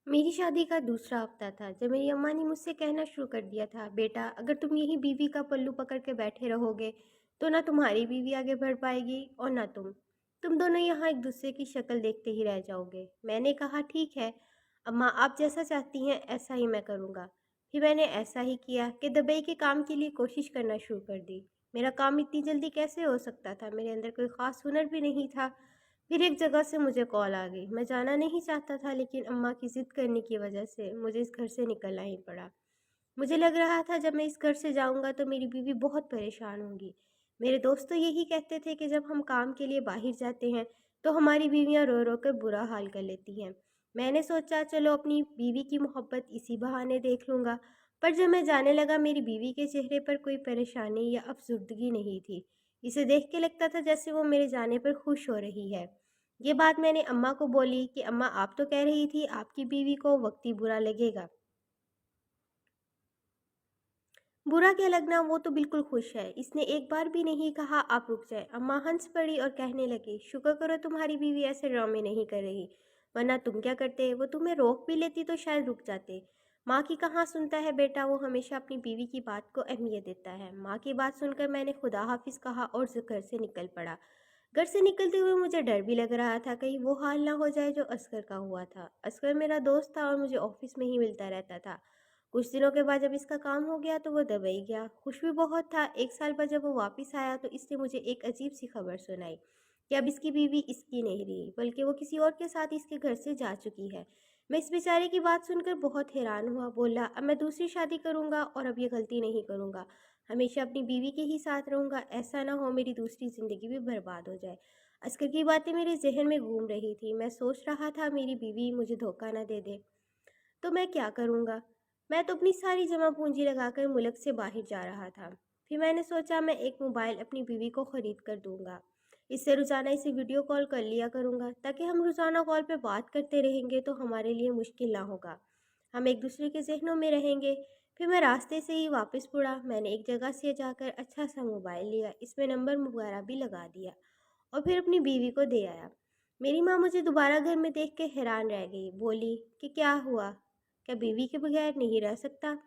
मेरी शादी का दूसरा हफ्ता था जब मेरी अम्मा ने मुझसे कहना शुरू कर दिया था, बेटा अगर तुम यही बीवी का पल्लू पकड़ के बैठे रहोगे तो ना तुम्हारी बीवी आगे बढ़ पाएगी और ना तुम दोनों यहाँ एक दूसरे की शक्ल देखते ही रह जाओगे। मैंने कहा ठीक है अम्मा, आप जैसा चाहती हैं ऐसा ही मैं करूँगा। फिर मैंने ऐसा ही किया कि दुबई के काम के लिए कोशिश करना शुरू कर दी। मेरा काम इतनी जल्दी कैसे हो सकता था, मेरे अंदर कोई ख़ास हुनर भी नहीं था। फिर एक जगह से मुझे कॉल आ गई। मैं जाना नहीं चाहता था लेकिन अम्मा की ज़िद करने की वजह से मुझे इस घर से निकलना ही पड़ा। मुझे लग रहा था जब मैं इस घर से जाऊंगा तो मेरी बीवी बहुत परेशान होंगी। मेरे दोस्त तो यही कहते थे कि जब हम काम के लिए बाहर जाते हैं तो हमारी बीवियां रो रो कर बुरा हाल कर लेती हैं। मैंने सोचा चलो अपनी बीवी की मोहब्बत इसी बहाने देख लूँगा। पर जब मैं जाने लगा मेरी बीवी के चेहरे पर कोई परेशानी या अफसुर्दगी नहीं थी। इसे देख के लगता था जैसे वो मेरे जाने पर खुश हो रही है। ये बात मैंने अम्मा को बोली कि अम्मा, आप तो कह रही थी आपकी बीवी को वक्ती बुरा लगेगा। बुरा क्या लगना, वो तो बिल्कुल खुश है। इसने एक बार भी नहीं कहा आप रुक जाए। अम्मा हंस पड़ी और कहने लगी, शुक्र करो तुम्हारी बीवी ऐसे ड्रामे नहीं कर रही, वरना तुम क्या करते, वो तुम्हें रोक भी लेती तो शायद रुक जाते। माँ की कहाँ सुनता है बेटा, वो हमेशा अपनी बीवी की बात को अहमियत देता है। माँ की बात सुनकर मैंने खुदा हाफिज कहा और घर से निकल पड़ा। घर से निकलते हुए मुझे डर भी लग रहा था कहीं वो हाल ना हो जाए जो असगर का हुआ था। असगर मेरा दोस्त था और मुझे ऑफिस में ही मिलता रहता था। कुछ दिनों के बाद जब इसका काम हो गया तो वो दुबई गया। खुश भी बहुत था। एक साल बाद जब वो वापस आया तो इसने मुझे एक अजीब सी खबर सुनाई कि अब इसकी बीवी इसकी नहीं रही बल्कि वो किसी और के साथ इसके घर से जा चुकी है। मैं इस बेचारे की बात सुनकर बहुत हैरान हुआ। बोला, अब मैं दूसरी शादी करूंगा और अब ये गलती नहीं करूंगा। हमेशा अपनी बीवी के ही साथ रहूंगा। ऐसा ना हो मेरी दूसरी ज़िंदगी भी बर्बाद हो जाए। असकर की बातें मेरे जहन में घूम रही थी। मैं सोच रहा था मेरी बीवी मुझे धोखा ना दे दे तो मैं क्या करूँगा। मैं तो अपनी सारी जमा पूंजी लगाकर मुल्क से बाहर जा रहा था। फिर मैंने सोचा मैं एक मोबाइल अपनी बीवी को ख़रीद कर दूँगा। इससे रोज़ाना इसे वीडियो कॉल कर लिया करूँगा ताकि हम रोज़ाना कॉल पे बात करते रहेंगे तो हमारे लिए मुश्किल ना होगा। हम एक दूसरे के ज़हनों में रहेंगे। फिर मैं रास्ते से ही वापस मुड़ा। मैंने एक जगह से जाकर अच्छा सा मोबाइल लिया, इसमें नंबर वगैरह भी लगा दिया और फिर अपनी बीवी को दे आया। मेरी माँ मुझे दोबारा घर में देख के हैरान रह गई। बोली कि क्या हुआ, क्या बीवी के बगैर नहीं रह सकता?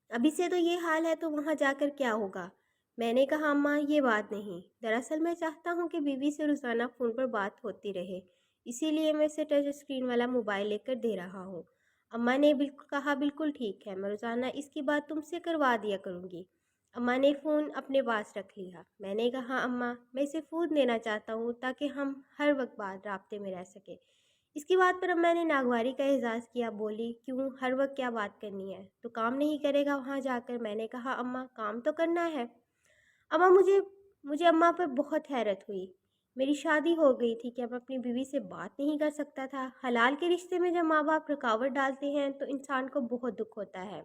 अभी से तो ये हाल है तो वहाँ जाकर क्या होगा? मैंने कहा अम्मा, ये बात नहीं। दरअसल मैं चाहता हूँ कि बीवी से रोज़ाना फ़ोन पर बात होती रहे, इसीलिए मैं इसे टच स्क्रीन वाला मोबाइल लेकर दे रहा हूँ। अम्मा ने बिल्कुल कहा, बिल्कुल ठीक है, मैं रोज़ाना इसकी बात तुमसे करवा दिया करूँगी। अम्मा ने फ़ोन अपने पास रख लिया। मैंने कहा अम्मा, मैं इसे फ़ोन देना चाहता हूँ ताकि हम हर वक्त बात राब्ते में रह सकें। इसकी बात पर अम्मा ने नागवारी का एहसास किया। बोली, क्यों, हर वक्त क्या बात करनी है, तो काम नहीं करेगा वहाँ जाकर? मैंने कहा अम्मा, काम तो करना है। अम्मा मुझे मुझे अम्मा पर बहुत हैरत हुई। मेरी शादी हो गई थी, क्या मैं अपनी बीवी से बात नहीं कर सकता था? हलाल के रिश्ते में जब माँ बाप रुकावट डालते हैं तो इंसान को बहुत दुख होता है।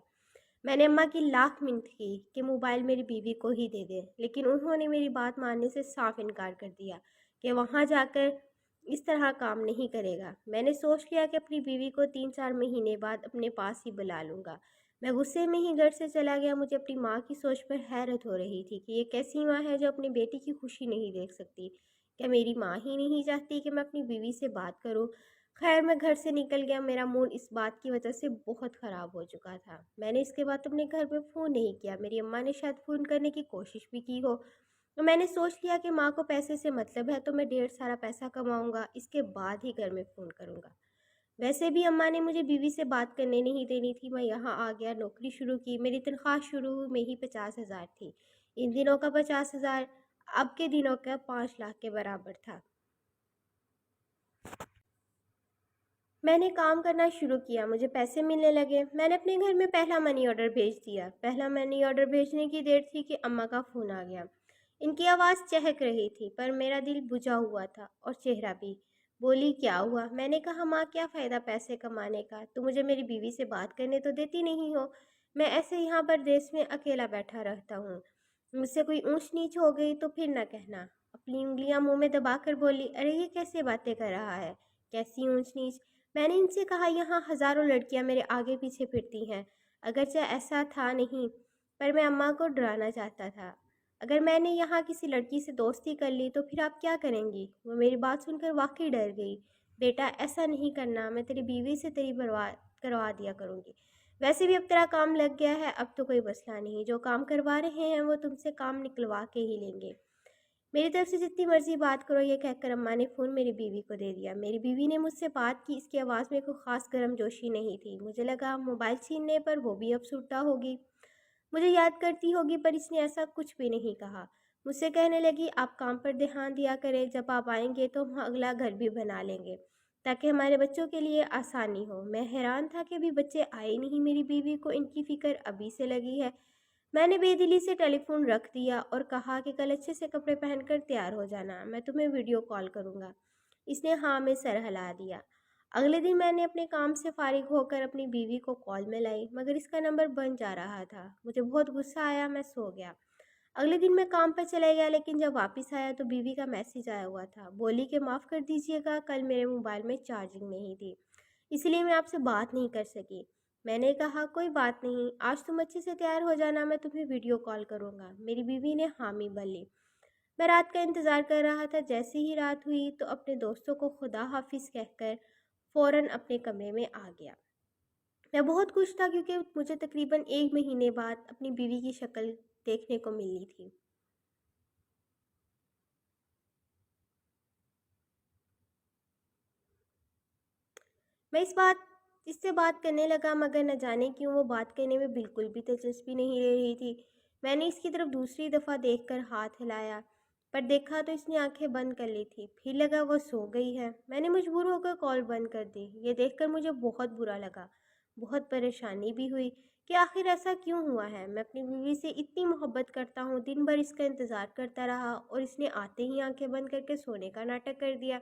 मैंने अम्मा की लाख मिन्नत की कि मोबाइल मेरी बीवी को ही दे दे, लेकिन उन्होंने मेरी बात मानने से साफ इनकार कर दिया कि वहाँ जाकर इस तरह काम नहीं करेगा। मैंने सोच लिया कि अपनी बीवी को 3-4 महीने बाद अपने पास ही बुला लूँगा। मैं गुस्से में ही घर से चला गया। मुझे अपनी माँ की सोच पर हैरत हो रही थी कि ये कैसी माँ है जो अपनी बेटी की खुशी नहीं देख सकती। क्या मेरी माँ ही नहीं चाहती कि मैं अपनी बीवी से बात करूँ? खैर मैं घर से निकल गया। मेरा मूड इस बात की वजह से बहुत ख़राब हो चुका था। मैंने इसके बाद अपने घर पे फ़ोन नहीं किया। मेरी अम्मा ने शायद फ़ोन करने की कोशिश भी की हो। तो मैंने सोच लिया कि माँ को पैसे से मतलब है तो मैं ढेर सारा पैसा कमाऊँगा, इसके बाद ही घर में फ़ोन करूँगा। वैसे भी अम्मा ने मुझे बीवी से बात करने नहीं देनी थी। मैं यहाँ आ गया, नौकरी शुरू की। मेरी तनख्वाह शुरू में ही 50,000 थी। इन दिनों का 50,000 अब के दिनों का 5 लाख के बराबर था। मैंने काम करना शुरू किया, मुझे पैसे मिलने लगे। मैंने अपने घर में पहला मनी ऑर्डर भेज दिया। पहला मनी ऑर्डर भेजने की देर थी कि अम्मा का फ़ोन आ गया। इनकी आवाज़ चहक रही थी पर मेरा दिल बुझा हुआ था और चेहरा भी। बोली, क्या हुआ? मैंने कहा, माँ क्या फ़ायदा पैसे कमाने का, तुम मुझे मेरी बीवी से बात करने तो देती नहीं हो। मैं ऐसे यहाँ पर देश में अकेला बैठा रहता हूँ। मुझसे कोई ऊंच नीच हो गई तो फिर ना कहना। अपनी उंगलियां मुंह में दबाकर बोली, अरे ये कैसे बातें कर रहा है, कैसी ऊंच नीच? मैंने इनसे कहा, यहाँ हज़ारों लड़कियां मेरे आगे पीछे फिरती हैं। अगरचे ऐसा था नहीं, पर मैं अम्मा को डराना चाहता था। अगर मैंने यहाँ किसी लड़की से दोस्ती कर ली तो फिर आप क्या करेंगी? वो मेरी बात सुनकर वाकई डर गई। بیٹا ایسا نہیں کرنا، میں تیری بیوی سے تیری برباد کروا دیا کروں گی۔ ویسے بھی اب تیرا کام لگ گیا ہے، اب تو کوئی مسئلہ نہیں، جو کام کروا رہے ہیں وہ تم سے کام نکلوا کے ہی لیں گے۔ میری طرف سے جتنی مرضی بات کرو، یہ کہہ کر اماں نے فون میری بیوی کو دے دیا۔ میری بیوی نے مجھ سے بات کی، اس کی آواز میں کوئی خاص گرم جوشی نہیں تھی۔ مجھے لگا موبائل چھیننے پر وہ بھی افسردہ ہوگی، مجھے یاد کرتی ہوگی، پر اس نے ایسا کچھ بھی نہیں کہا۔ مجھ سے کہنے لگی آپ کام پر دھیان دیا کریں، جب آپ آئیں گے تو ہم اگلا گھر بھی بنا لیں گے تاکہ ہمارے بچوں کے لیے آسانی ہو۔ میں حیران تھا کہ ابھی بچے آئے نہیں، میری بیوی کو ان کی فکر ابھی سے لگی ہے۔ میں نے بے دلی سے ٹیلی فون رکھ دیا اور کہا کہ کل اچھے سے کپڑے پہن کر تیار ہو جانا، میں تمہیں ویڈیو کال کروں گا۔ اس نے ہاں میں سر ہلا دیا۔ اگلے دن میں نے اپنے کام سے فارغ ہو کر اپنی بیوی کو کال میں لائی، مگر اس کا نمبر بند جا رہا تھا۔ مجھے بہت غصہ آیا، میں سو گیا۔ اگلے دن میں کام پر چلا گیا، لیکن جب واپس آیا تو بیوی کا میسج آیا ہوا تھا۔ بولی کہ معاف کر دیجیے گا، کل میرے موبائل میں چارجنگ نہیں تھی، اس لیے میں آپ سے بات نہیں کر سکی۔ میں نے کہا کوئی بات نہیں، آج تم اچھے سے تیار ہو جانا، میں تمہیں ویڈیو کال کروں گا۔ میری بیوی نے حامی بھر لی۔ میں رات کا انتظار کر رہا تھا۔ جیسے ہی رات ہوئی تو اپنے دوستوں کو خدا حافظ کہہ کر فوراً اپنے کمرے میں آ گیا۔ میں بہت خوش تھا کیونکہ مجھے تقریباً 1 مہینے بعد اپنی بیوی کی شکل دیکھنے کو ملی تھی۔ میں اس سے بات کرنے لگا، مگر نہ جانے کیوں وہ بات کرنے میں بالکل بھی دلچسپی نہیں لے رہی تھی۔ میں نے اس کی طرف دوسری دفعہ دیکھ کر ہاتھ ہلایا، پر دیکھا تو اس نے آنکھیں بند کر لی تھی۔ پھر لگا وہ سو گئی ہے۔ میں نے مجبور ہو کر کال بند کر دی۔ یہ دیکھ کر مجھے بہت برا لگا، بہت پریشانی بھی ہوئی کہ آخر ایسا کیوں ہوا ہے۔ میں اپنی بیوی سے اتنی محبت کرتا ہوں، دن بھر اس کا انتظار کرتا رہا اور اس نے آتے ہی آنکھیں بند کر کے سونے کا ناٹک کر دیا۔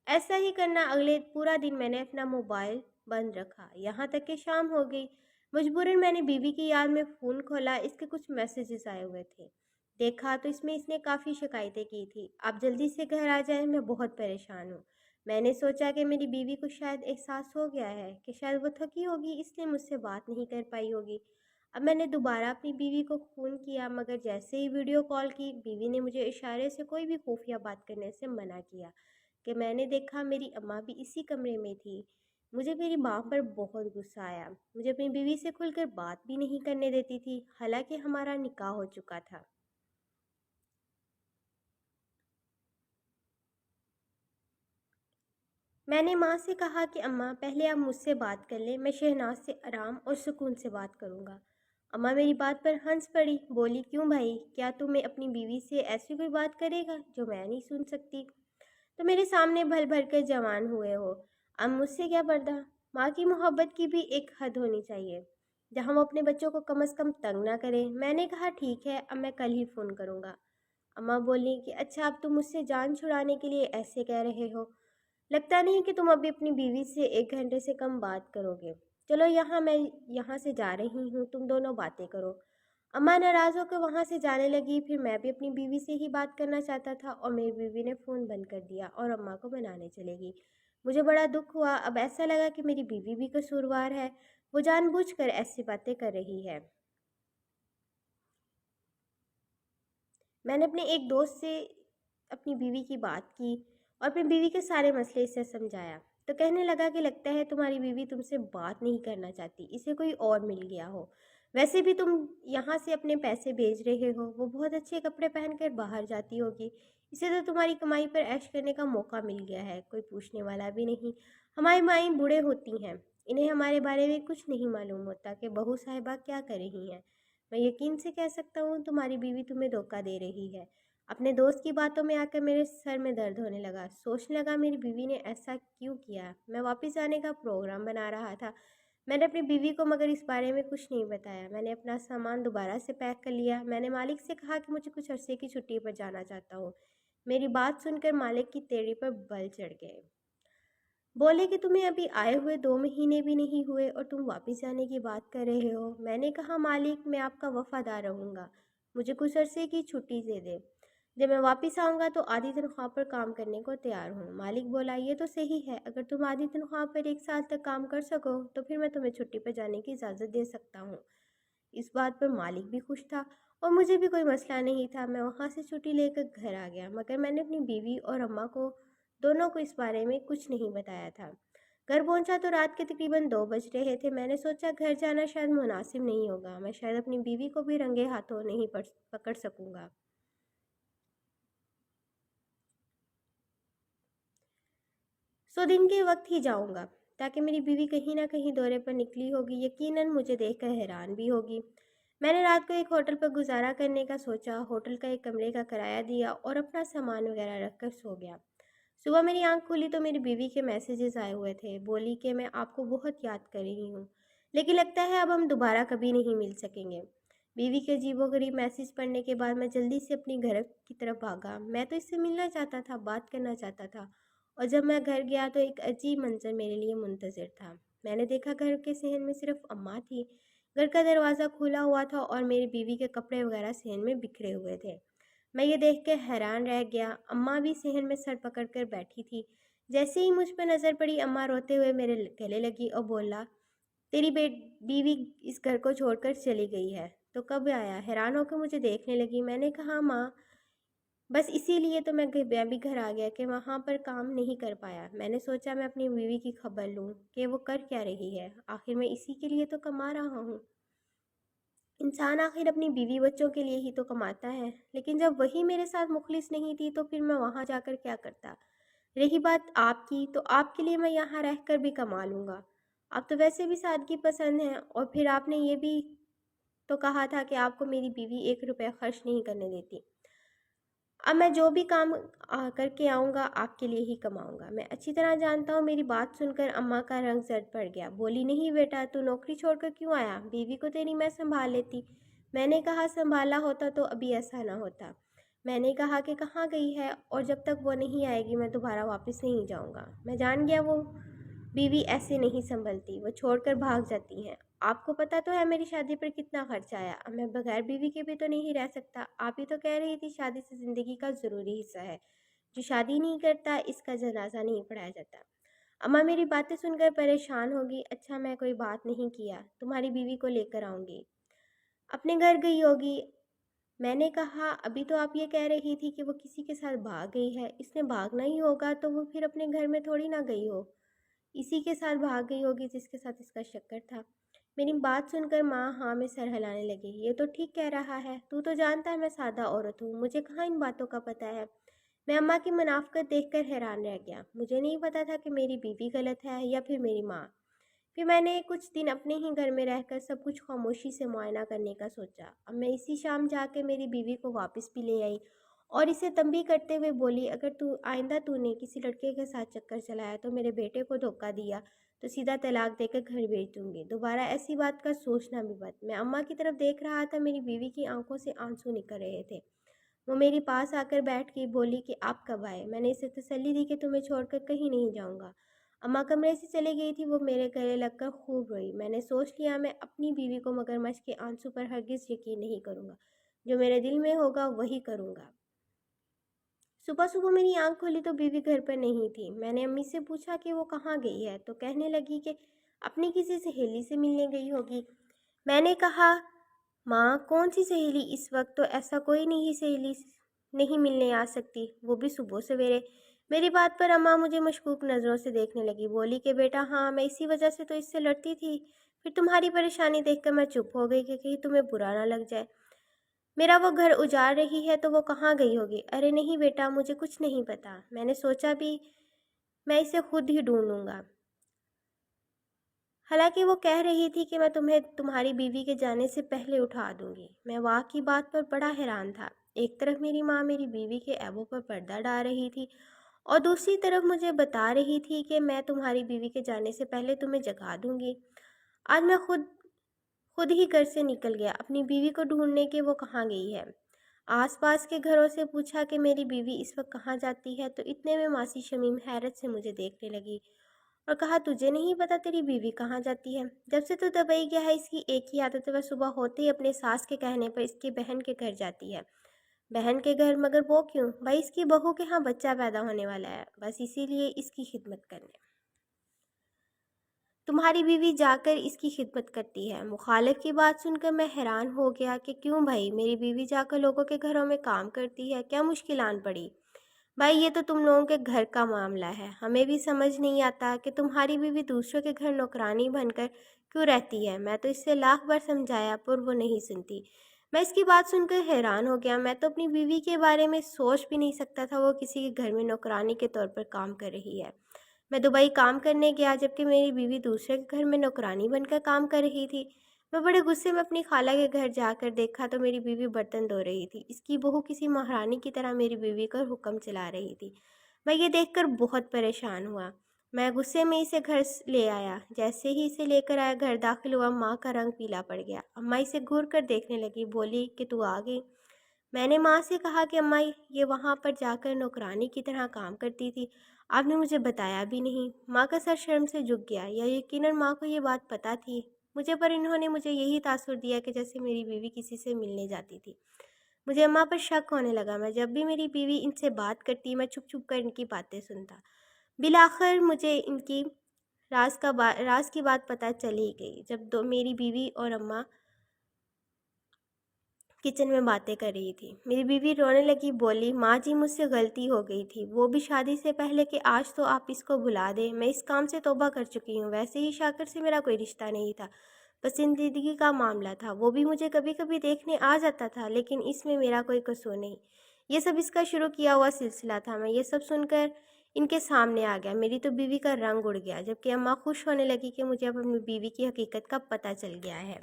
ایسا ہی کرنا اگلے پورا دن میں نے اپنا موبائل بند رکھا، یہاں تک کہ شام ہو گئی۔ مجبوراً میں نے بیوی کی یاد میں فون کھولا، اس کے کچھ میسیجز آئے ہوئے تھے۔ دیکھا تو اس میں اس نے کافی شکایتیں کی تھی۔ آپ جلدی سے گھر آ جائیں، میں بہت پریشان ہوں۔ میں نے سوچا کہ میری بیوی کو شاید احساس ہو گیا ہے کہ شاید وہ تھکی ہوگی، اس لیے مجھ سے بات نہیں کر پائی ہوگی۔ اب میں نے دوبارہ اپنی بیوی کو فون کیا، مگر جیسے ہی ویڈیو کال کی، بیوی نے مجھے اشارے سے کوئی بھی خفیہ بات کرنے سے منع کیا کہ میں نے دیکھا میری اماں بھی اسی کمرے میں تھی۔ مجھے میری ماں پر بہت غصہ آیا، مجھے اپنی بیوی سے کھل کر بات بھی نہیں کرنے دیتی تھی، حالانکہ ہمارا نکاح ہو چکا تھا۔ میں نے ماں سے کہا کہ اماں پہلے آپ مجھ سے بات کر لیں، میں شہناز سے آرام اور سکون سے بات کروں گا۔ اماں میری بات پر ہنس پڑی، بولی کیوں بھائی، کیا تمہیں اپنی بیوی سے ایسی کوئی بات کرے گا جو میں نہیں سن سکتی؟ تو میرے سامنے بھر بھر کے جوان ہوئے ہو، اب مجھ سے کیا پردہ؟ ماں کی محبت کی بھی ایک حد ہونی چاہیے، جہاں وہ اپنے بچوں کو کم از کم تنگ نہ کرے۔ میں نے کہا ٹھیک ہے، اب میں کل ہی فون کروں گا۔ اماں بولی کہ اچھا، اب تم مجھ سے جان چھڑانے کے لیے ایسے کہہ رہے ہو؟ لگتا نہیں کہ تم ابھی اپنی بیوی سے 1 گھنٹے سے کم بات کرو گے۔ چلو میں یہاں سے جا رہی ہوں، تم دونوں باتیں کرو۔ اماں ناراض ہو کر وہاں سے جانے لگی۔ پھر میں بھی اپنی بیوی سے ہی بات کرنا چاہتا تھا اور میری بیوی نے فون بند کر دیا اور اماں کو منانے چلے گی۔ مجھے بڑا دکھ ہوا، اب ایسا لگا کہ میری بیوی بھی قصوروار ہے، وہ جان بوجھ کر ایسی باتیں کر رہی ہے۔ میں نے اپنے ایک دوست سے اپنی بیوی کی بات کی اور اپنی بیوی کے سارے مسئلے اسے سمجھایا، تو کہنے لگا کہ لگتا ہے تمہاری بیوی تم سے بات نہیں کرنا چاہتی، اسے کوئی اور مل گیا ہو۔ ویسے بھی تم یہاں سے اپنے پیسے بھیج رہے ہو، وہ بہت اچھے کپڑے پہن کر باہر جاتی ہوگی، اسے تو تمہاری کمائی پر عیش کرنے کا موقع مل گیا ہے، کوئی پوچھنے والا بھی نہیں۔ ہماری مائیں بوڑھے ہوتی ہیں، انہیں ہمارے بارے میں کچھ نہیں معلوم ہوتا کہ بہو صاحبہ کیا کر رہی ہیں۔ میں یقین سے کہہ سکتا ہوں تمہاری بیوی تمہیں دھوکہ دے رہی ہے۔ اپنے دوست کی باتوں میں آ کر میرے سر میں درد ہونے لگا، سوچنے لگا میری بیوی نے ایسا کیوں کیا۔ میں واپس جانے کا پروگرام بنا رہا تھا، میں نے اپنی بیوی کو مگر اس بارے میں کچھ نہیں بتایا۔ میں نے اپنا سامان دوبارہ سے پیک کر لیا۔ میں نے مالک سے کہا کہ مجھے کچھ عرصے کی چھٹی پر جانا چاہتا ہوں۔ میری بات سن کر مالک کی تیڑی پر بل چڑھ گئے۔ بولے کہ تمہیں ابھی آئے ہوئے 2 مہینے بھی نہیں ہوئے اور تم واپس جانے کی بات کر رہے ہو۔ میں نے کہا مالک، میں آپ کا وفادار رہوں گا، مجھے کچھ عرصے کی چھٹی دے دیں، جب میں واپس آؤں گا تو آدھی تنخواہ پر کام کرنے کو تیار ہوں۔ مالک بولا یہ تو صحیح ہے، اگر تم آدھی تنخواہ پر 1 سال تک کام کر سکو تو پھر میں تمہیں چھٹی پر جانے کی اجازت دے سکتا ہوں۔ اس بات پر مالک بھی خوش تھا اور مجھے بھی کوئی مسئلہ نہیں تھا۔ میں وہاں سے چھٹی لے کر گھر آ گیا، مگر میں نے اپنی بیوی اور اماں کو दोनों को इस बारे में कुछ नहीं बताया था। घर पहुंचा तो रात के तकरीबन 2 बज रहे थे। मैंने सोचा घर जाना शायद मुनासिब नहीं होगा, मैं शायद अपनी बीवी को भी रंगे हाथों नहीं पकड़ सकूंगा। सो दिन के वक्त ही जाऊंगा, ताकि मेरी बीवी कहीं ना कहीं दौरे पर निकली होगी, यकीनन मुझे देखकर हैरान भी होगी। मैंने रात को एक होटल पर गुजारा करने का सोचा, होटल का एक कमरे का किराया दिया और अपना सामान वगैरह रखकर सो गया। सुबह मेरी आंख खुली तो मेरी बीवी के मैसेजेस आए हुए थे। बोली कि मैं आपको बहुत याद कर रही हूँ, लेकिन लगता है अब हम दोबारा कभी नहीं मिल सकेंगे। बीवी के अजीबोगरीब मैसेज पढ़ने के बाद मैं जल्दी से अपनी घर की तरफ भागा। मैं तो इससे मिलना चाहता था, बात करना चाहता था। और जब मैं घर गया तो एक अजीब मंजर मेरे लिए मुंतज़िर था। मैंने देखा घर के सहन में सिर्फ अम्मा थी। घर का दरवाज़ा खुला हुआ था और मेरी बीवी के कपड़े वगैरह सहन में बिखरे हुए थे। मैं ये देख के हैरान रह गया। अम्मा भी सहन में सर पकड़ कर बैठी थी। जैसे ही मुझ पर नज़र पड़ी, अम्मा रोते हुए मेरे गले लगी और बोला, तेरी बीवी इस घर को छोड़कर चली गई है तो कब आया? हैरान होकर मुझे देखने लगी। मैंने कहा, माँ, बस इसीलिए तो मैं भी घर आ गया कि वहाँ पर काम नहीं कर पाया। मैंने सोचा मैं अपनी बीवी की खबर लूँ कि वो कर क्या रही है। आखिर मैं इसी के लिए तो कमा रहा हूँ। इंसान आखिर अपनी बीवी बच्चों के लिए ही तो कमाता है। लेकिन जब वही मेरे साथ मुखलिस नहीं थी तो फिर मैं वहाँ जाकर क्या करता? रही बात आपकी, तो आपके लिए मैं यहाँ रहकर भी कमा लूँगा। आप तो वैसे भी सादगी पसंद हैं, और फिर आपने ये भी तो कहा था कि आपको मेरी बीवी 1 रुपया खर्च नहीं करने देती। अब मैं जो भी काम करके आऊँगा आपके लिए ही कमाऊँगा। मैं अच्छी तरह जानता हूँ। मेरी बात सुनकर अम्मा का रंग जर्द पड़ गया। बोली, नहीं बेटा, तू नौकरी छोड़कर क्यों आया? बीवी को तेरी मैं संभाल लेती। मैंने कहा, संभाला होता तो अभी ऐसा ना होता। मैंने कहा कि कहाँ गई है, और जब तक वो नहीं आएगी मैं दोबारा वापस नहीं जाऊँगा। मैं जान गया वो बीवी ऐसे नहीं संभलती, वो छोड़कर भाग जाती हैं। आपको पता तो है मेरी शादी पर कितना खर्च आया। अब मैं बगैर बीवी के भी तो नहीं रह सकता। आप ही तो कह रही थी शादी से ज़िंदगी का ज़रूरी हिस्सा है। जो शादी नहीं करता इसका जनाजा नहीं पढ़ाया जाता। अम्मा मेरी बातें सुनकर परेशान होगी। अच्छा, मैं कोई बात नहीं किया, तुम्हारी बीवी को लेकर आऊँगी। अपने घर गई होगी। मैंने कहा, अभी तो आप ये कह रही थी कि वो किसी के साथ भाग गई है। इसने भागना ही होगा तो वो फिर अपने घर में थोड़ी ना गई हो। इसी के साथ भाग गई होगी जिसके साथ इसका चक्कर था। मेरी बात सुनकर माँ हाँ में सर हिलाने लगी। ये तो ठीक कह रहा है। तू तो जानता है मैं सादा औरत हूँ, मुझे कहाँ इन बातों का पता है। मैं अम्मा की मुनाफ़कत देखकर हैरान रह गया। मुझे नहीं पता था कि मेरी बीवी गलत है या फिर मेरी माँ। फिर मैंने कुछ दिन अपने ही घर में रहकर सब कुछ खामोशी से मुआयना करने का सोचा। अब मैं इसी शाम जाके मेरी बीवी को वापस भी ले आई और इसे तंबी करते हुए बोली, अगर तू आइंदा तूने किसी लड़के के साथ चक्कर चलाया तो मेरे बेटे को धोखा दिया तो सीधा तलाक देकर घर भेज दूंगी। दोबारा ऐसी बात का सोचना भी मत। मैं अम्मा की तरफ देख रहा था। मेरी बीवी की आंखों से आंसू निकल रहे थे। वो मेरे पास आकर बैठ गई। बोली कि आप कब आए? मैंने इसे तसल्ली दी कि तुम्हें छोड़कर कहीं नहीं जाऊंगा। अम्मा कमरे से चली गई थी। वो मेरे गले लगकर खूब रोई। मैंने सोच लिया मैं अपनी बीवी को मगरमच्छ के आंसू पर हरगिज़ यकीन नहीं करूँगा। जो मेरे दिल में होगा वही करूँगा। सुबह सुबह मेरी आंख खुली तो बीवी घर पर नहीं थी। मैंने अम्मी से पूछा कि वो कहाँ गई है, तो कहने लगी कि अपनी किसी सहेली से मिलने गई होगी। मैंने कहा, माँ, कौन सी सहेली? इस वक्त तो ऐसा कोई नहीं सहेली नहीं मिलने आ सकती, वो भी सुबह सवेरे। मेरी बात पर अम्मा मुझे मशकूक नज़रों से देखने लगी। बोली कि बेटा, हाँ, मैं इसी वजह से तो इससे लड़ती थी। फिर तुम्हारी परेशानी देखकर मैं चुप हो गई कि कहीं तुम्हें बुरा ना लग जाए। मेरा वो घर उजाड़ रही है तो वो कहाँ गई होगी? अरे नहीं बेटा, मुझे कुछ नहीं पता। मैंने सोचा भी मैं इसे खुद ही ढूंढूंगा। हालांकि वो कह रही थी कि मैं तुम्हें तुम्हारी बीवी के जाने से पहले उठा दूंगी। मैं वाह की बात पर बड़ा हैरान था। एक तरफ मेरी माँ मेरी बीवी के ऐबों पर पर्दा डाल रही थी और दूसरी तरफ मुझे बता रही थी कि मैं तुम्हारी बीवी के जाने से पहले तुम्हें जगा दूंगी। आज मैं खुद ही घर से निकल गया अपनी बीवी को ढूंढने के वो कहाँ गई है। आसपास के घरों से पूछा कि मेरी बीवी इस वक्त कहाँ जाती है, तो इतने में मासी शमीम हैरत से मुझे देखने लगी और कहा, तुझे नहीं पता तेरी बीवी कहाँ जाती है? जब से तू दुबई गया है इसकी एक ही आदत है, वह सुबह होते ही अपने सास के कहने पर इसकी बहन के घर जाती है। बहन के घर? मगर वो क्यों? भाई, इसकी बहू के यहाँ बच्चा पैदा होने वाला है, बस इसीलिए इसकी खिदमत करने तुम्हारी बीवी जाकर इसकी खिदमत करती है। मुखालिफ की बात सुनकर मैं हैरान हो गया कि क्यों भाई, मेरी बीवी जाकर लोगों के घरों में काम करती है, क्या मुश्किल आन पड़ी? भाई ये तो तुम लोगों के घर का मामला है, हमें भी समझ नहीं आता कि तुम्हारी बीवी दूसरों के घर नौकरानी बनकर क्यों रहती है। मैं तो इससे लाख बार समझाया पर वो नहीं सुनती। मैं इसकी बात सुनकर हैरान हो गया। मैं तो अपनी बीवी के बारे में सोच भी नहीं सकता था वो किसी के घर में नौकरानी के तौर पर काम कर रही है। मैं दुबई काम करने गया जबकि मेरी बीवी दूसरे के घर में नौकरानी बनकर काम कर रही थी। मैं बड़े गुस्से में अपनी खाला के घर जाकर देखा तो मेरी बीवी बर्तन धो रही थी। इसकी बहू किसी महारानी की तरह मेरी बीवी का हुक्म चला रही थी। मैं ये देखकर बहुत परेशान हुआ। मैं गुस्से में इसे घर ले आया। जैसे ही इसे लेकर आया घर दाखिल हुआ, माँ का रंग पीला पड़ गया। अम्मा इसे घूर कर देखने लगी, बोली कि तू आ गई। मैंने माँ से कहा कि अम्मा ये वहाँ पर जाकर नौकरानी की तरह काम करती थी, आपने मुझे बताया भी नहीं। माँ का सर शर्म से झुक गया। या यकीनन माँ को ये बात पता थी मुझे, पर इन्होंने मुझे यही तासुर दिया कि जैसे मेरी बीवी किसी से मिलने जाती थी। मुझे अम्मा पर शक होने लगा। मैं जब भी मेरी बीवी इनसे बात करती मैं चुप चुप कर इनकी बातें सुनता। बिलाखिर मुझे इनकी राज की बात पता चली गई जब दो मेरी बीवी और अम्मा किचन में बातें कर रही थी। मेरी बीवी रोने लगी, बोली माँ जी मुझसे गलती हो गई थी, वो भी शादी से पहले कि आज तो आप इसको भुला दें। मैं इस काम से तौबा कर चुकी हूँ। वैसे ही शाकर से मेरा कोई रिश्ता नहीं था, पसंदीदगी का मामला था। वो भी मुझे कभी कभी देखने आ जाता था, लेकिन इसमें मेरा कोई कसूर नहीं। ये सब इसका शुरू किया हुआ सिलसिला था। मैं ये सब सुनकर इनके सामने आ गया। मेरी तो बीवी का रंग उड़ गया, जबकि अम्मा खुश होने लगी कि मुझे अब अपनी बीवी की हकीकत का पता चल गया है।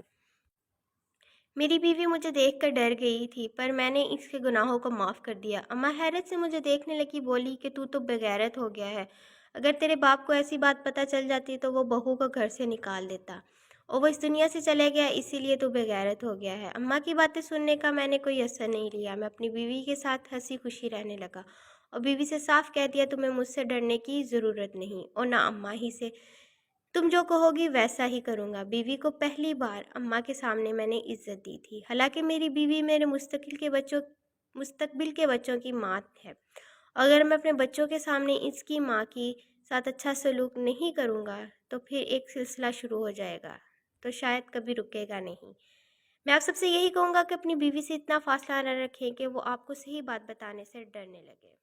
मेरी बीवी मुझे देखकर डर गई थी, पर मैंने इसके गुनाहों को माफ़ कर दिया। अम्मा हैरत से मुझे देखने लगी, बोली कि तू तो बेगैरत हो गया है। अगर तेरे बाप को ऐसी बात पता चल जाती तो वो बहू को घर से निकाल देता, और वो इस दुनिया से चले गया, इसीलिए तू बेगैरत हो गया है। अम्मा की बातें सुनने का मैंने कोई असर नहीं लिया। मैं अपनी बीवी के साथ हंसी खुशी रहने लगा और बीवी से साफ कह दिया, तुम्हें मुझसे डरने की ज़रूरत नहीं और ना अम्मा ही से। तुम जो कहोगी वैसा ही करूँगा। बीवी को पहली बार अम्मा के सामने मैंने इज़्ज़त दी थी। हालाँकि मेरी बीवी मेरे मुस्तकबिल के बच्चों की माँ है। अगर मैं अपने बच्चों के सामने इसकी माँ की साथ अच्छा सलूक नहीं करूँगा तो फिर एक सिलसिला शुरू हो जाएगा, तो शायद कभी रुकेगा नहीं। मैं आप सबसे यही कहूँगा कि अपनी बीवी से इतना फ़ासला न रखें कि वो आपको सही बात बताने से डरने लगे।